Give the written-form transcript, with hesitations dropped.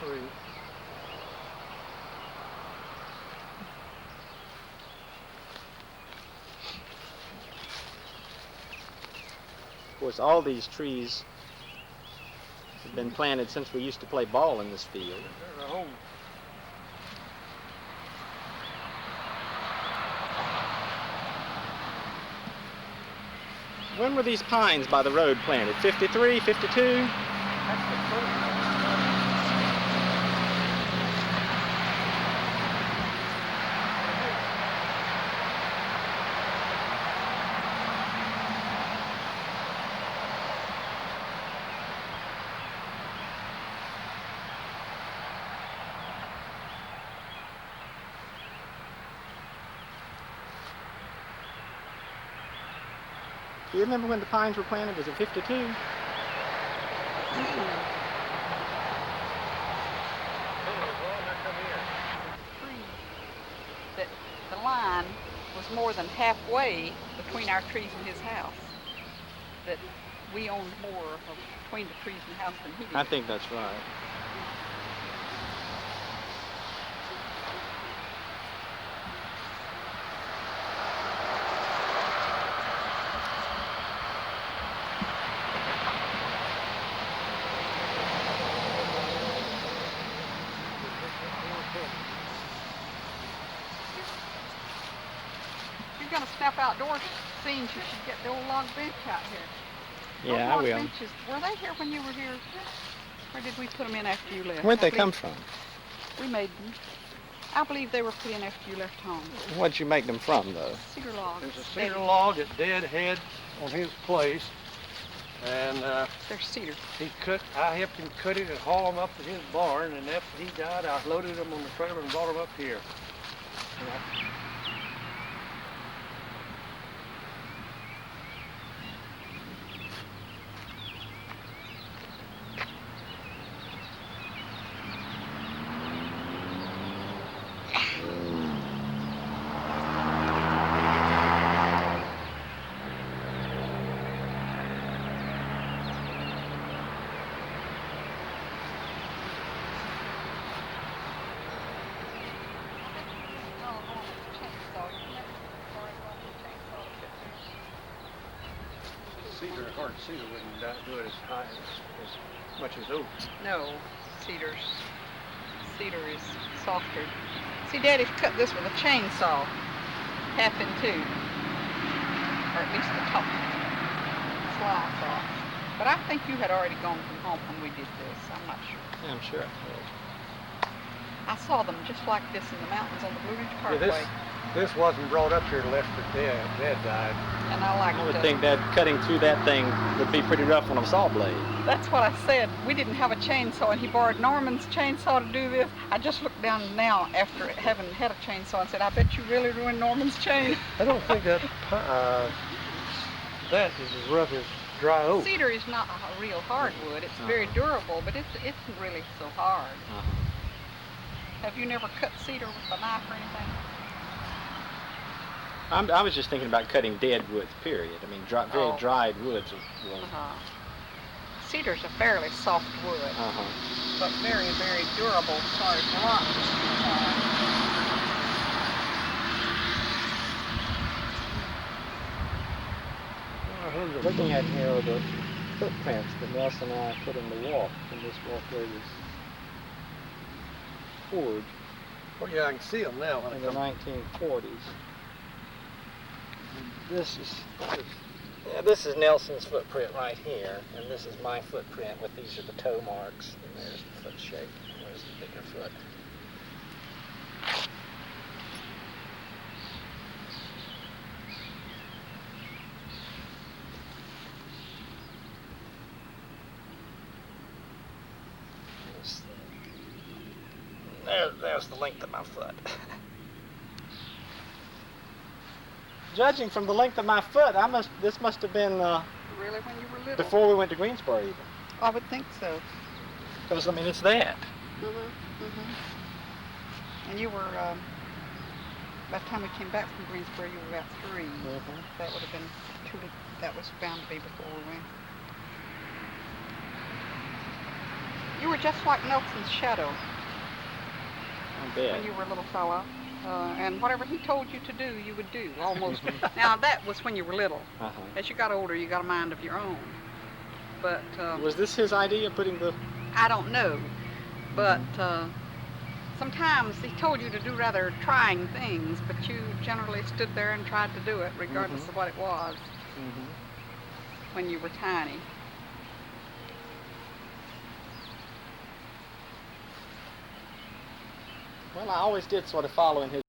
tree. Of course, all these trees have been planted since we used to play ball in this field. There's a whole When were these pines by the road planted? 53, 52? that's the first one. Do you remember when the pines were planted? Was it 52? Tree that the line was more than halfway between our trees and his house. That we owned more of between the trees and the house than he did. I think that's right. If you're going to snap outdoor scenes, you should get the old log bench out here. Yeah, I Those log will. benches, were they here when you were here? Or did we put them in after you left? Where'd I they believe come from? We made them. I believe they were put in after you left home. What'd you make them from, though? Cedar logs. There's a cedar log that Dad had on his place, and They're cedar. I helped him cut it and haul them up to his barn, and after he died, I loaded them on the trailer and brought them up here. And I- Cedar, hard cedar wouldn't do it as high as much as oak. No, cedar is softer. See, Daddy cut this with a chainsaw, half in two, or at least the top slice off. But I think you had already gone from home when we did this. I'm not sure. Yeah, I'm sure I could. I saw them just like this in the mountains on the Blue Ridge Yeah, Parkway, this wasn't brought up here till after Dad died. and I liked I would it. think that cutting through that thing would be pretty rough on a saw blade. That's what I said. We didn't have a chainsaw, and he borrowed Norman's chainsaw to do this. I just looked down now after having had a chainsaw and said, I bet you really ruined Norman's chain. I don't think that that is as rough as dry oak. Cedar is not a real hardwood. It's very durable, but it's really so hard. Have you never cut cedar with a knife or anything? I was just thinking about cutting dead woods, period. I mean, very Oh. dried woods will. Cedar's a fairly soft wood, but very, very durable as far as rocks. Looking at here are the footprints that Nelson and I put in the walk, and this walkway was forged Oh yeah, I can see them now. in the 1940s. This is Nelson's footprint right here, and this is my footprint with these are the toe marks, and there's the foot shape, and there's the bigger foot. There's the length of my foot. Judging from the length of my foot, this must have been Really, when you were little? before we went to Greensboro even. I would think so. Because, I mean, it's that. And you were, by the time we came back from Greensboro, you were about 3. That would have been that was bound to be before we went. You were just like Nelson's shadow I bet. when you were a little fella. And whatever he told you to do, you would do, almost. Now, that was when you were little. Uh-huh. As you got older, you got a mind of your own. But Was this his idea, putting the... I don't know. But sometimes he told you to do rather trying things, but you generally stood there and tried to do it, regardless of what it was, when you were tiny. Well, I always did sort of follow in his